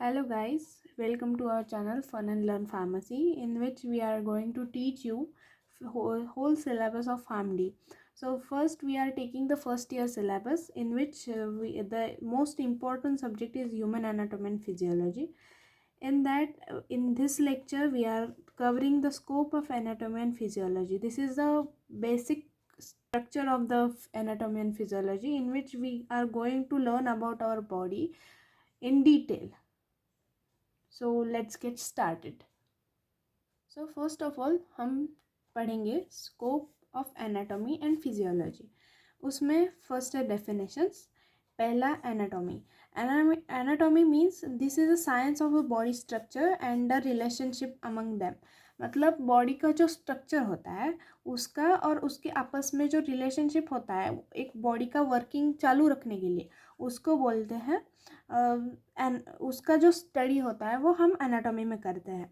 Hello guys, welcome to our channel Fun and Learn Pharmacy, in which we are going to teach you whole syllabus of PharmD. So first we are taking the first year syllabus, in which the most important subject is human anatomy and physiology. In this lecture we are covering the scope of anatomy and physiology. This is the basic structure of the anatomy and physiology, in which we are going to learn about our body in detail. So let's get started. So first of all हम पढ़ेंगे scope of anatomy and physiology. उसमें first है definitions. पहला anatomy. Anatomy means this is a science of a body structure and the relationship among them. मतलब body का जो structure होता है उसका और उसके आपस में जो रिलेशनशिप होता है एक बॉडी का वर्किंग चालू रखने के लिए, उसको बोलते हैं एंड उसका जो स्टडी होता है वो हम एनाटॉमी में करते हैं.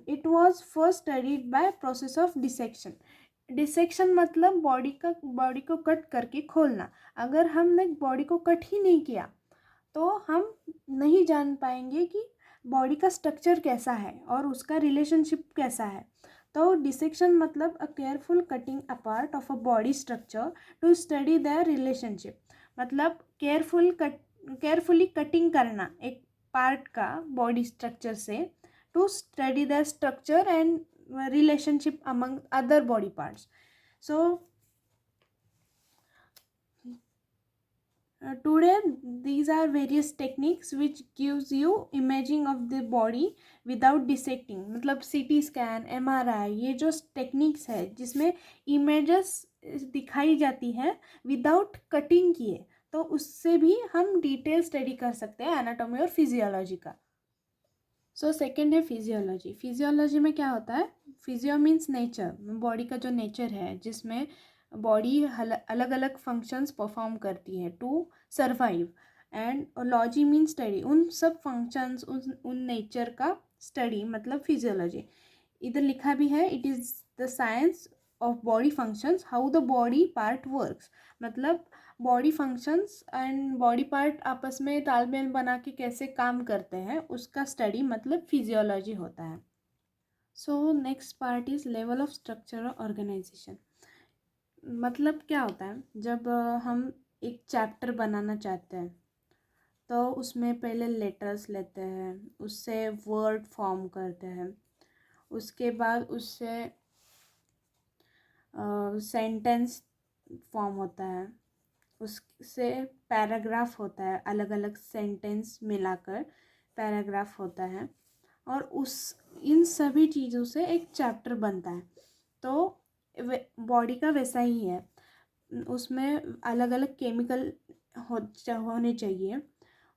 It was first studied by process of dissection. Dissection मतलब बॉडी को कट करके खोलना. अगर हमने बॉडी को कट ही नहीं किया तो हम नहीं जान पाएंगे कि बॉडी का स्ट्रक्चर कैसा है और उसका रिलेशनशिप कैसा है. तो डिसेक्शन मतलब a careful cutting apart of a body structure to study the relationship. मतलब केयरफुली कटिंग करना एक पार्ट का बॉडी स्ट्रक्चर से to study the structure and relationship among other body parts. So today these are various techniques which gives you imaging of the body without dissecting. मतलब CT scan, MRI, ये जो techniques है जिसमें images दिखाई जाती हैं without cutting किए, तो उससे भी हम डिटेल स्टडी कर सकते हैं एनाटॉमी और फिजियोलॉजी का. सो सेकेंड है फिजियोलॉजी. फिजियोलॉजी में क्या होता है? फिजियो मीन्स नेचर, बॉडी का जो नेचर है जिसमें बॉडी अलग अलग फंक्शंस परफॉर्म करती है to survive. And logy means study, उन सब फंक्शंस उन नेचर का स्टडी मतलब फिजियोलॉजी. इधर लिखा भी है it is the science of body functions how the body part works. मतलब body functions and body part आपस में तालमेल बना के कैसे काम करते हैं उसका स्टडी मतलब फिजियोलॉजी होता है. So next part is level of structure organisation. मतलब क्या होता है जब हम एक चैप्टर बनाना चाहते हैं तो उसमें पहले लेटर्स लेते हैं, उससे वर्ड फॉर्म करते हैं, उसके बाद उससे सेंटेंस फॉर्म होता है, उससे पैराग्राफ होता है, अलग अलग सेंटेंस मिलाकर पैराग्राफ होता है, और इन सभी चीज़ों से एक चैप्टर बनता है. तो बॉडी का वैसा ही है, उसमें अलग अलग केमिकल होने चाहिए.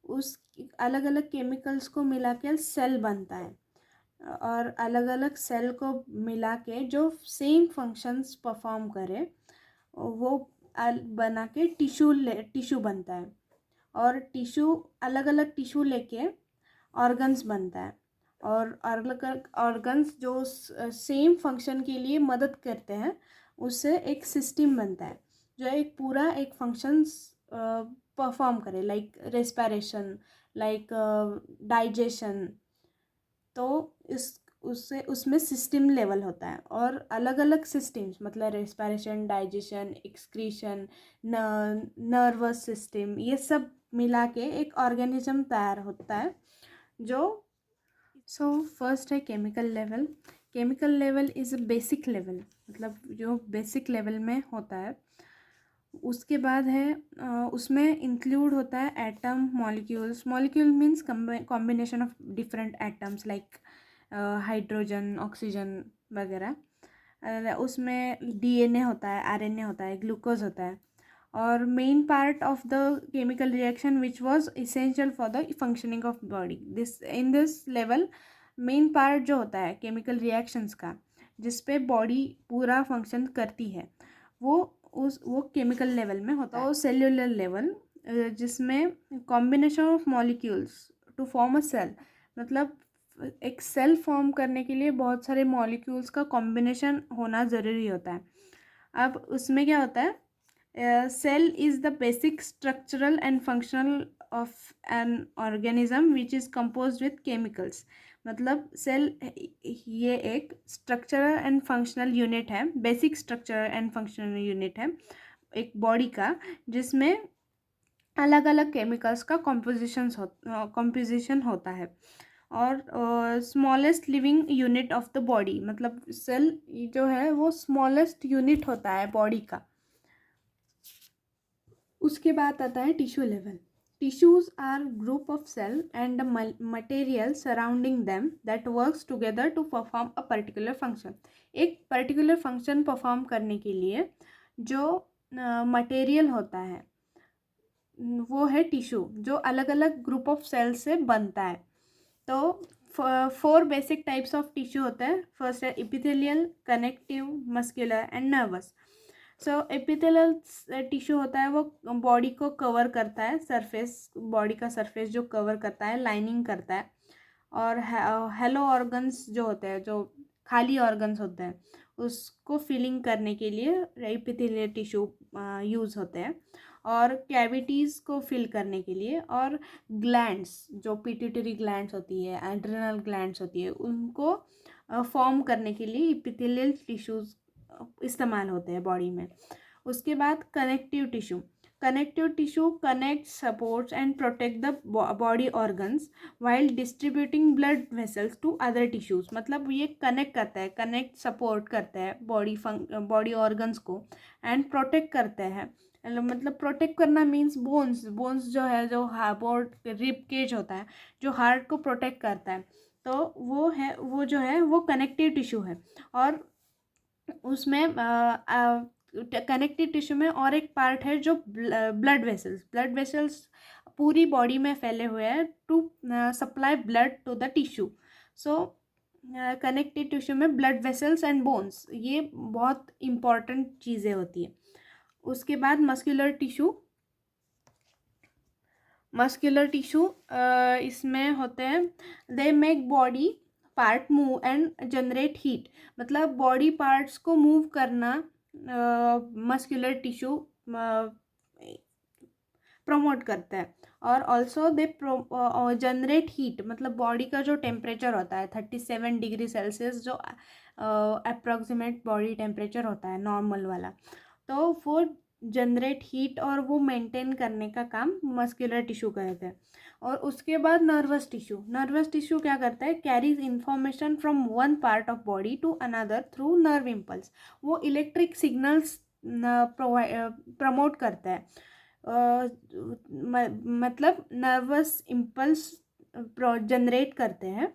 उस अलग अलग केमिकल्स को मिला के सेल बनता है, और अलग अलग सेल को मिला के जो सेम फंक्शंस परफॉर्म करे वो बना के टिश्यू बनता है. और टिश्यू अलग अलग टिश्यू लेके ऑर्गन्स बनता है, और अलग अलग ऑर्गन्स जो सेम फंक्शन के लिए मदद करते हैं उससे एक सिस्टम बनता है जो एक पूरा एक फंक्शंस परफॉर्म करे, लाइक रेस्पिरेशन, लाइक डाइजेशन. तो उसमें सिस्टम लेवल होता है, और अलग अलग सिस्टम्स मतलब respiration, digestion, excretion, nervous system, ये सब मिला के एक ऑर्गेनिज्म तैयार होता है. जो फर्स्ट है chemical level. Chemical level is a basic level, मतलब जो बेसिक लेवल में होता है. उसके बाद है उसमें इंक्लूड होता है atom, molecules. Molecule means combination of different atoms like hydrogen, oxygen वगैरह. उसमें DNA होता है, RNA होता है, ग्लूकोज होता है. और main part of the chemical reaction which was essential for the functioning of body. This level main part जो होता है केमिकल रिएक्शंस का, जिस पे बॉडी पूरा फंक्शन करती है, वो केमिकल लेवल में होता है. और सेल्यूलर लेवल जिसमें combination of molecules to form a cell. मतलब एक सेल फॉर्म करने के लिए बहुत सारे मॉलिक्यूल्स का कॉम्बिनेशन होना ज़रूरी होता है. अब उसमें क्या होता है, cell is the basic structural and functional of an organism which is composed with chemicals. मतलब सेल ये एक स्ट्रक्चरल एंड फंक्शनल यूनिट है, basic structural and functional unit है एक बॉडी का, जिसमें अलग अलग केमिकल्स का कॉम्पोजिशन होता है। और smallest living unit of the body, मतलब सेल जो है वो स्मॉलेस्ट यूनिट होता है बॉडी का। उसके बाद आता है tissue level. Tissues are group of cell and the material surrounding them that works together to perform a particular function. एक पर्टिकुलर फंक्शन परफॉर्म करने के लिए जो मटेरियल होता है वो है टिश्यू, जो अलग अलग ग्रुप ऑफ सेल से बनता है। तो 4 बेसिक टाइप्स ऑफ टिश्यू होते हैं। फर्स्ट है epithelial, connective, muscular and nervous. So epithelial tissue होता है वो बॉडी को कवर करता है, सरफेस, बॉडी का सरफेस जो कवर करता है, लाइनिंग करता है। और हेलो ऑर्गन्स जो होते हैं, जो खाली ऑर्गन्स होते हैं, उसको फिलिंग करने के लिए एपिथेलियल टिश्यू यूज़ होते हैं। और कैविटीज़ को फिल करने के लिए, और ग्लैंड्स जो पिट्यूटरी ग्लैंड्स होती है, एड्रिनल ग्लैंड्स होती है, उनको फॉर्म करने के लिए एपिथेलियल टिश्यूज़ इस्तेमाल होते हैं बॉडी में। उसके बाद connective tissue. Connective tissue connect, supports and protect the body organs while distributing blood vessels to other tissues. मतलब ये कनेक्ट करता है, कनेक्ट सपोर्ट करता है बॉडी ऑर्गन्स को, एंड प्रोटेक्ट करते हैं। मतलब प्रोटेक्ट करना मीन्स बोन्स जो है, जो बोर्ड रिब केज होता है, जो हार्ट को प्रोटेक्ट करता है, तो वो जो है वो कनेक्टिव टिश्यू है। और उसमें कनेक्टिव टिश्यू में और एक पार्ट है जो ब्लड वेसल्स पूरी बॉडी में फैले हुए हैं to supply blood to the tissue. So connective tissue में ब्लड वेसल्स एंड बोन्स, ये बहुत इम्पॉर्टेंट चीज़ें होती है। उसके बाद मस्कुलर टिश्यू इसमें होते हैं, they make body part move and generate heat. मतलब बॉडी पार्ट्स को मूव करना मस्कुलर टिश्यू प्रमोट करता है। और ऑल्सो दे जनरेट हीट, मतलब बॉडी का जो टेम्परेचर होता है 37 डिग्री सेल्सियस, जो अप्रॉक्सीमेट बॉडी टेम्परेचर होता है नॉर्मल वाला, तो वो जनरेट हीट और वो मेंटेन करने का काम मस्कुलर टिश्यू करते हैं। और उसके बाद नर्वस टिश्यू क्या करता है, carries information from one part of body to another through nerve impulse. वो इलेक्ट्रिक सिग्नल्स प्रमोट करता है, मतलब नर्वस इम्पल्स जनरेट करते हैं,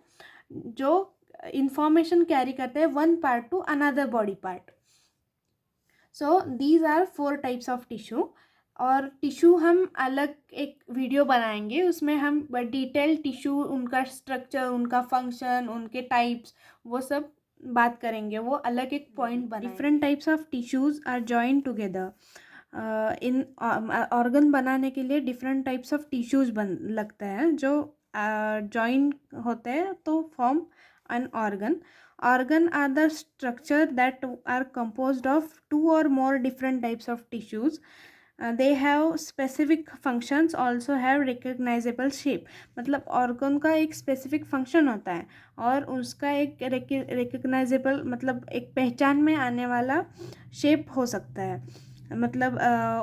जो इंफॉर्मेशन कैरी करते हैं one part to another body part. So these are 4 types of tissue. और टिश्यू हम अलग एक वीडियो बनाएंगे, उसमें हम डिटेल टिश्यू, उनका स्ट्रक्चर, उनका फंक्शन, उनके टाइप्स, वो सब बात करेंगे, वो अलग एक पॉइंट बनाएंगे। Different types of tissues are join together. इन ऑर्गन बनाने के लिए डिफरेंट टाइप्स ऑफ टिश्यूज़ लगते हैं, जो जॉइन होते हैं तो form an organ are the structure that are composed of 2 or more different types of tissues. They have specific functions, also have recognizable shape. मतलब ऑर्गन का एक स्पेसिफिक फंक्शन होता है और उसका एक रिकग्नाइजेबल, मतलब एक पहचान में आने वाला शेप हो सकता है। मतलब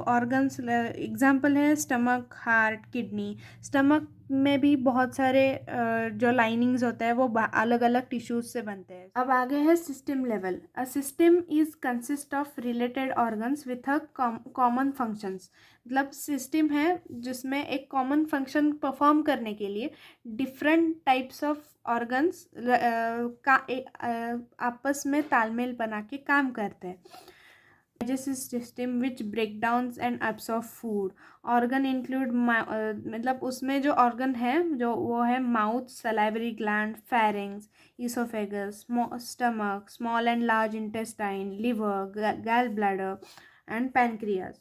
ऑर्गन्स एग्जांपल है स्टमक, हार्ट, किडनी। स्टमक में भी बहुत सारे जो लाइनिंग्स होता है वो अलग अलग टिश्यूज से बनते हैं। अब आगे है system level. A system is consist of related organs with a common functions. मतलब सिस्टम है जिसमें एक कॉमन फंक्शन परफॉर्म करने के लिए डिफरेंट टाइप्स ऑफ ऑर्गन्स का आपस में तालमेल बना के काम करते हैं। digestive system which break downs and absorb food. Organ include मतलब उसमें जो ऑर्गन है जो वो है mouth, salivary gland, pharynx, oesophagus, stomach, small and large intestine, liver, gall bladder and pancreas.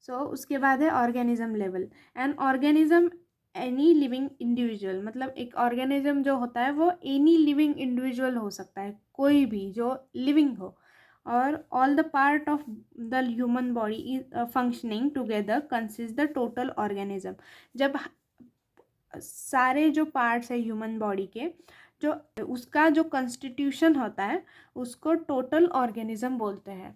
So उसके बाद है organism level. An organism any living individual, मतलब एक ऑर्गेनिज्म जो होता है वो एनी लिविंग इंडिविजुअल हो सकता है, कोई भी जो लिविंग हो। और all the part of the human body is functioning together consists the total organism. जब सारे जो पार्ट्स है ह्यूमन बॉडी के, जो उसका जो कंस्टिट्यूशन होता है उसको टोटल ऑर्गेनिज्म बोलते हैं।